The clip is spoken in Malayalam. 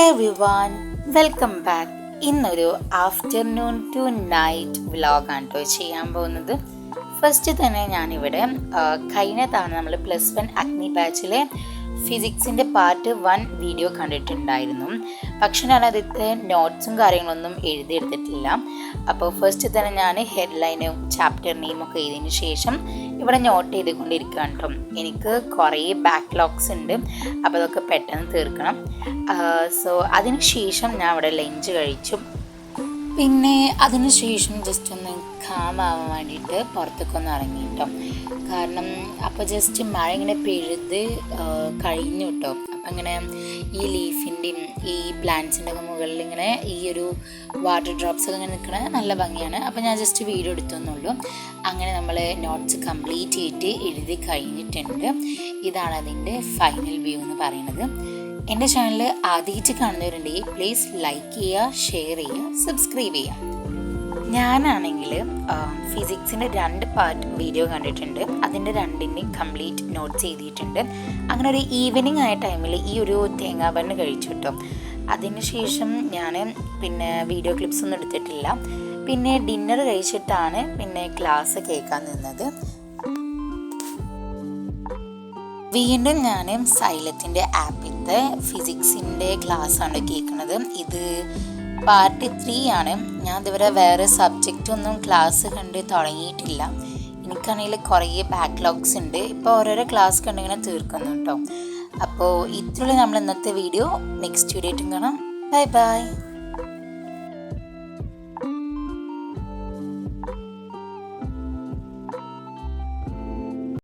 Hi everyone, welcome back. ഇന്നൊരു ആഫ്റ്റർനൂൺ ടു നൈറ്റ് വ്ലോഗാണ് കേട്ടോ ചെയ്യാൻ പോകുന്നത്. ഫസ്റ്റ് തന്നെ ഞാനിവിടെ കഴിഞ്ഞ തവണ നമ്മൾ +1 അഗ്നി ബാച്ചിലെ ഫിസിക്സിൻ്റെ പാർട്ട് 1 വീഡിയോ കണ്ടിട്ടുണ്ടായിരുന്നു. പക്ഷെ ഞാനതിലത്തെ നോട്ട്സും കാര്യങ്ങളൊന്നും എഴുതിയെടുത്തിട്ടില്ല. അപ്പോൾ ഫസ്റ്റ് തന്നെ ഞാൻ ഹെഡ്ലൈനും ചാപ്റ്റർ നെയിമൊക്കെ എഴുതിയതിന് ശേഷം ഇവിടെ നോട്ട് ചെയ്തുകൊണ്ടിരിക്കുകയാണ് കേട്ടോ. എനിക്ക് കുറേ ബാക്ക്ലോഗ്സ് ഉണ്ട്, അപ്പോൾ അതൊക്കെ പെട്ടെന്ന് തീർക്കണം. സോ അതിന് ശേഷം ഞാൻ ഇവിടെ ലഞ്ച് കഴിച്ചു. പിന്നെ അതിനുശേഷം ജസ്റ്റ് ഒന്ന് കാമാവാൻ വേണ്ടിയിട്ട് പുറത്തേക്ക് ഒന്ന് ഇറങ്ങി കേട്ടോ. കാരണം അപ്പോൾ ജസ്റ്റ് മഴ ഇങ്ങനെ പെഴുത് കഴിഞ്ഞു കേട്ടോ. അപ്പം ഇങ്ങനെ ഈ ലീഫിൻ്റെയും ഈ പ്ലാന്റ്സിൻ്റെ ഒക്കെ മുകളിൽ ഇങ്ങനെ ഈ ഒരു വാട്ടർ ഡ്രോപ്സ് ഒക്കെ ഇങ്ങനെ നിൽക്കണ നല്ല ഭംഗിയാണ്. അപ്പോൾ ഞാൻ ജസ്റ്റ് വീഡിയോ എടുത്തെന്നുള്ളൂ. അങ്ങനെ നമ്മൾ നോട്ട്സ് കംപ്ലീറ്റ് ചെയ്തിട്ട് എഴുതി കഴിഞ്ഞിട്ടുണ്ട്. ഇതാണ് അതിൻ്റെ ഫൈനൽ വ്യൂ എന്ന് പറയുന്നത്. എൻ്റെ ചാനൽ ആദ്യമായിട്ട് കാണുന്നവരുണ്ടെങ്കിൽ പ്ലീസ് ലൈക്ക് ചെയ്യുക, ഷെയർ ചെയ്യുക, സബ്സ്ക്രൈബ് ചെയ്യുക. ഞാനാണെങ്കിൽ ഫിസിക്സിൻ്റെ 2 പാർട്ട് വീഡിയോ കണ്ടിട്ടുണ്ട്. അതിൻ്റെ 2ൻ്റെയും കംപ്ലീറ്റ് നോട്ട്സ് എഴുതിയിട്ടുണ്ട്. അങ്ങനെ ഒരു ഈവനിങ് ആയ ടൈമിൽ ഈ ഒരു തേങ്ങാബണ്ണ് കഴിച്ചു കേട്ടോ. അതിന് ശേഷം ഞാൻ പിന്നെ വീഡിയോ ക്ലിപ്സ് ഒന്നും എടുത്തിട്ടില്ല. പിന്നെ ഡിന്നർ കഴിച്ചിട്ടാണ് പിന്നെ ക്ലാസ് കേൾക്കാൻ നിന്നത്. വീണ്ടും ഞാൻ സൈലത്തിൻ്റെ ആപ്പിലത്തെ ഫിസിക്സിൻ്റെ ക്ലാസ്സാണ് കേൾക്കുന്നത്. ഇത് പാർട്ട് 3 ആണ്. ഞാൻ ഇതുവരെ വേറെ സബ്ജക്റ്റൊന്നും ക്ലാസ് കണ്ട് തുടങ്ങിയിട്ടില്ല. എനിക്കാണെങ്കിൽ കുറേ ബാക്ക്ലോഗ്സ് ഉണ്ട്. ഇപ്പോൾ ഓരോരോ ക്ലാസ് കണ്ടിങ്ങനെ തീർക്കുന്നു കേട്ടോ. അപ്പോൾ ഇത്രയുള്ള നമ്മൾ ഇന്നത്തെ വീഡിയോ. നെക്സ്റ്റ് വീഡിയോ ആയിട്ടും കാണാം. Bye bye.